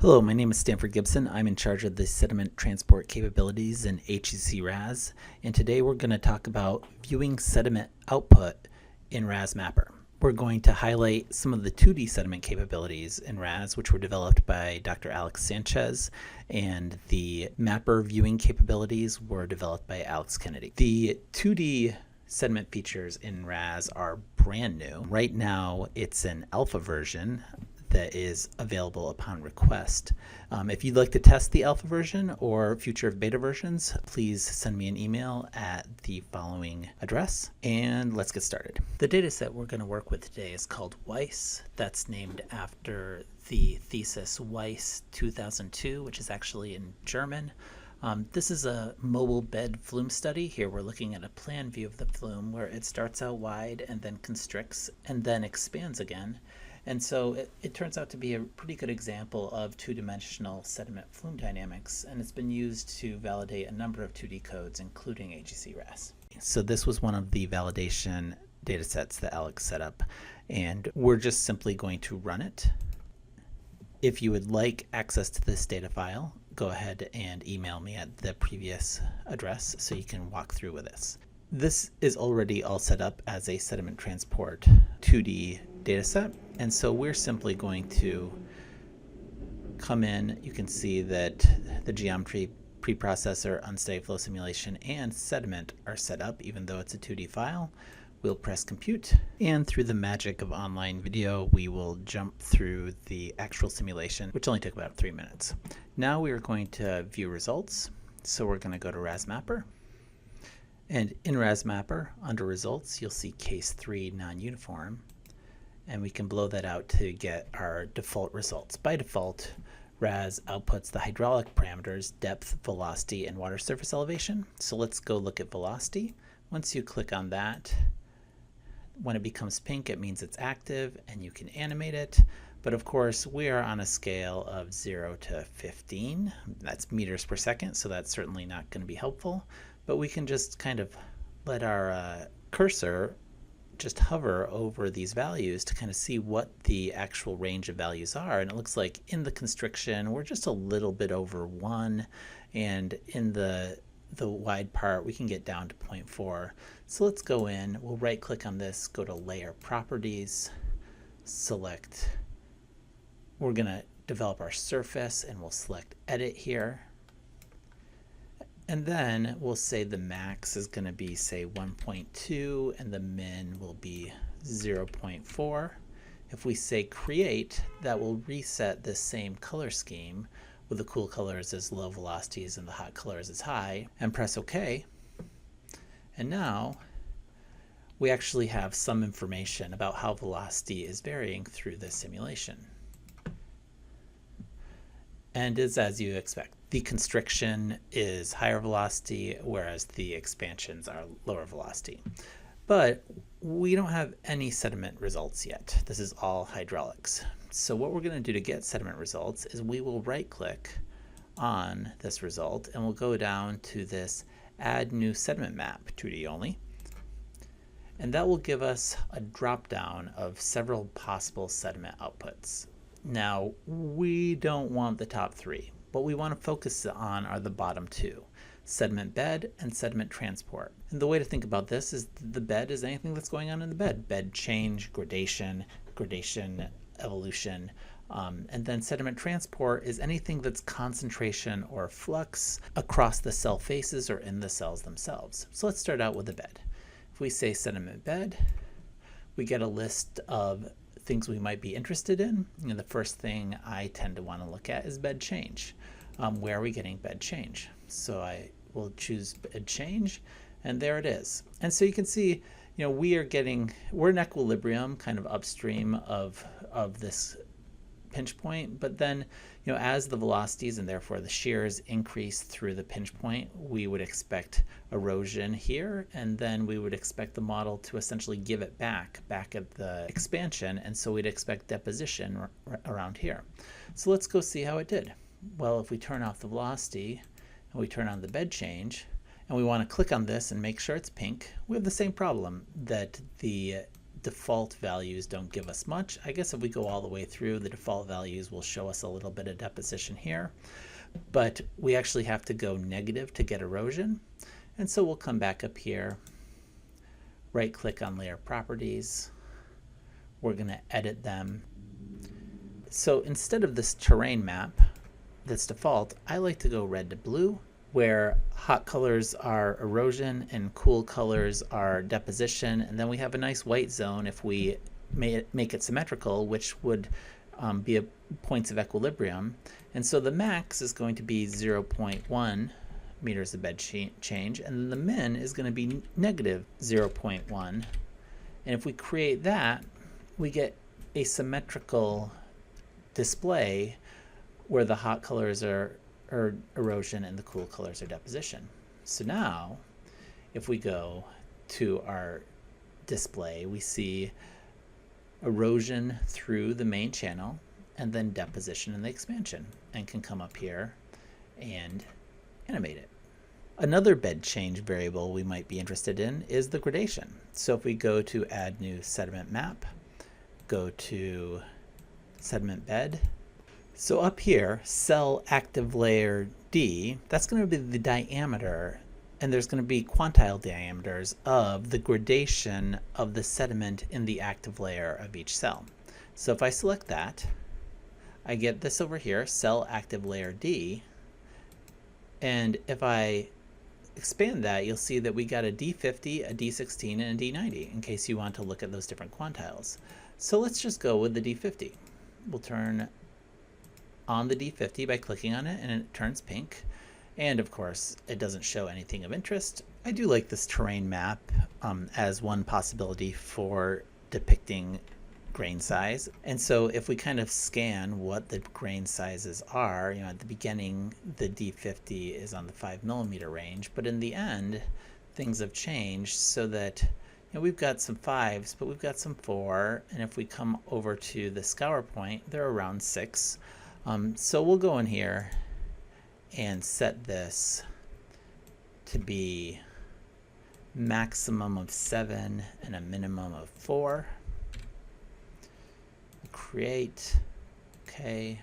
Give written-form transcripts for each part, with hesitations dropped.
Hello, my name is Stanford Gibson. I'm in charge of the sediment transport capabilities in HEC-RAS, and today we're going to talk about viewing sediment output in Resmapper. We're going to highlight some of the 2D sediment capabilities in RAS, which were developed by Dr. Alex Sanchez, and the mapper viewing capabilities were developed by Alex Kennedy. The 2D sediment features in RAS are brand new. Right now, it's an alpha version that is available upon request. If you'd like to test the alpha version or future beta versions, please send me an email at the following address, and let's get started. The dataset we're going to work with today is called Weiss. That's named after the thesis Weiss 2002, which is actually in German. This is a mobile bed flume study. Here we're looking at a plan view of the flume where it starts out wide and then constricts and then expands again. And so it turns out to be a pretty good example of two-dimensional sediment flume dynamics, and it's been used to validate a number of 2D codes, including HEC-RAS. So this was one of the validation data sets that Alex set up, and we're just simply going to run it. If you would like access to this data file, go ahead and email me at the previous address so you can walk through with this. This is already all set up as a sediment transport 2D dataset, and so we're simply going to come in. You can see that the geometry, preprocessor, unsteady flow simulation, and sediment are set up even though it's a 2D file. We'll press compute, and through the magic of online video, we will jump through the actual simulation, which only took about 3 minutes. Now we are going to view results, so we're going to go to Resmapper. And in Resmapper, under results, you'll see case 3 non-uniform, and we can blow that out to get our default results. By default, RAS outputs the hydraulic parameters, depth, velocity, and water surface elevation. So let's go look at velocity. Once you click on that, when it becomes pink, it means it's active and you can animate it. But of course, we are on a scale of 0 to 15. That's meters per second, so that's certainly not going to be helpful. But we can just kind of let our cursor just hover over these values to kind of see what the actual range of values are. And it looks like in the constriction, we're just a little bit over 1. And in the wide part, we can get down to 0.4. So let's go in. We'll right click on this, go to layer properties, select. We're going to develop our surface, and we'll select edit here. And then we'll say the max is going to be, say, 1.2, and the min will be 0.4. If we say create, that will reset this same color scheme with the cool colors as low velocities and the hot colors as high, and press OK. And now we actually have some information about how velocity is varying through this simulation. And it's as you expect. The constriction is higher velocity, whereas the expansions are lower velocity. But we don't have any sediment results yet. This is all hydraulics. So what we're going to do to get sediment results is we will right-click on this result, and we'll go down to this Add New Sediment Map, 2D only. And that will give us a drop-down of several possible sediment outputs. Now, we don't want the top 3. What we want to focus on are the bottom 2, sediment bed and sediment transport. And the way to think about this is the bed is anything that's going on in the bed. Bed change, gradation, evolution, and then sediment transport is anything that's concentration or flux across the cell faces or in the cells themselves. So let's start out with the bed. If we say sediment bed, we get a list of things we might be interested in. And the first thing I tend to want to look at is bed change. Where are we getting bed change? So I will choose bed change, and there it is. And so you can see, we're in equilibrium kind of upstream of this pinch point, but then, as the velocities and therefore the shears increase through the pinch point, we would expect erosion here, and then we would expect the model to essentially give it back at the expansion, and so we'd expect deposition around here. So let's go see how it did. Well, if we turn off the velocity and we turn on the bed change, and we want to click on this and make sure it's pink, we have the same problem that the default values don't give us much. I guess if we go all the way through, the default values will show us a little bit of deposition here, but we actually have to go negative to get erosion. And so we'll come back up here, right click on layer properties. We're going to edit them. So instead of this terrain map that's default, I like to go red to blue, where hot colors are erosion and cool colors are deposition. And then we have a nice white zone if we make it symmetrical, which would be points of equilibrium. And so the max is going to be 0.1 meters of bed change, and the min is going to be negative 0.1. And if we create that, we get a symmetrical display where the hot colors are erosion and the cool colors are deposition. So now, if we go to our display, we see erosion through the main channel and then deposition in the expansion, and can come up here and animate it. Another bed change variable we might be interested in is the gradation. So if we go to add new sediment map, go to sediment bed. So up here, cell active layer D, that's going to be the diameter, and there's going to be quantile diameters of the gradation of the sediment in the active layer of each cell. So if I select that, I get this over here, cell active layer D, and if I expand that, you'll see that we got a D50, a D16, and a D90 in case you want to look at those different quantiles. So let's just go with the D50. We'll turn on the D50 by clicking on it, and it turns pink. And of course, it doesn't show anything of interest. I do like this terrain map as one possibility for depicting grain size. And so if we kind of scan what the grain sizes are, at the beginning, the D50 is on the 5mm range, but in the end, things have changed so that we've got some 5s, but we've got some 4, and if we come over to the scour point, they're around 6. So we'll go in here and set this to be maximum of 7 and a minimum of 4. Create, okay.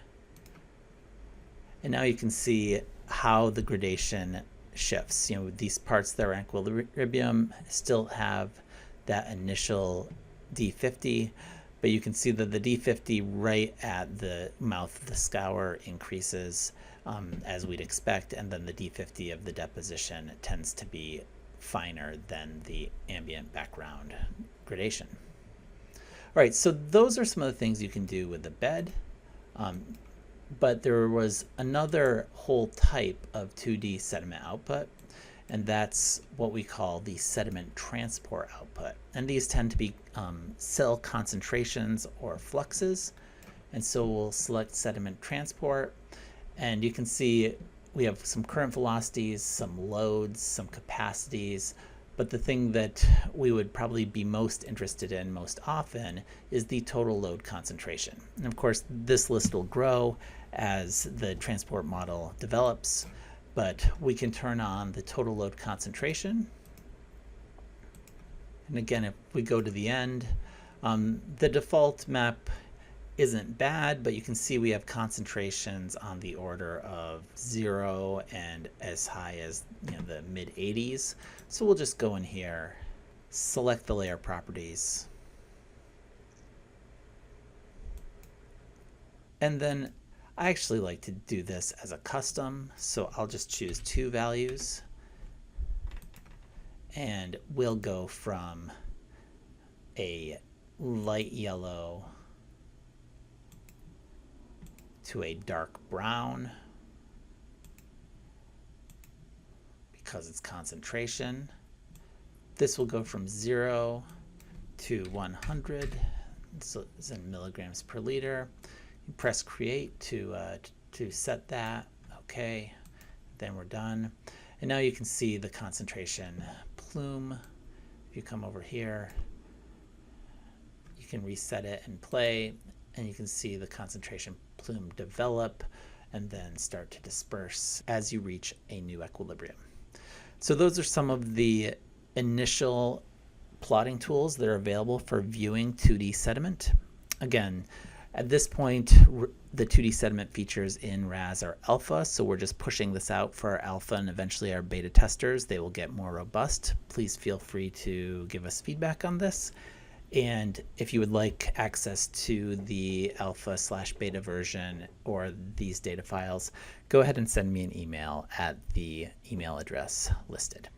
And now you can see how the gradation shifts. These parts that are in equilibrium still have that initial D50, but you can see that the D50 right at the mouth of the scour increases as we'd expect, and then the D50 of the deposition tends to be finer than the ambient background gradation. All right, so those are some of the things you can do with the bed, but there was another whole type of 2D sediment output, and that's what we call the sediment transport output. And these tend to be cell concentrations or fluxes. And so we'll select sediment transport, and you can see we have some current velocities, some loads, some capacities, but the thing that we would probably be most interested in most often is the total load concentration. And of course, this list will grow as the transport model develops, but we can turn on the total load concentration. And again, if we go to the end, the default map isn't bad, but you can see we have concentrations on the order of 0 and as high as the mid 80s. So we'll just go in here, select the layer properties, and then I actually like to do this as a custom, so I'll just choose 2 values, and we'll go from a light yellow to a dark brown because it's concentration. This will go from 0 to 100, so it's in milligrams per liter. You press create to set that. Okay, then we're done. And now you can see the concentration plume. If you come over here, you can reset it and play, and you can see the concentration plume develop and then start to disperse as you reach a new equilibrium. So those are some of the initial plotting tools that are available for viewing 2D sediment. Again, at this point, the 2D sediment features in RAS are alpha, so we're just pushing this out for our alpha and eventually our beta testers. They will get more robust. Please feel free to give us feedback on this. And if you would like access to the alpha/beta version or these data files, go ahead and send me an email at the email address listed.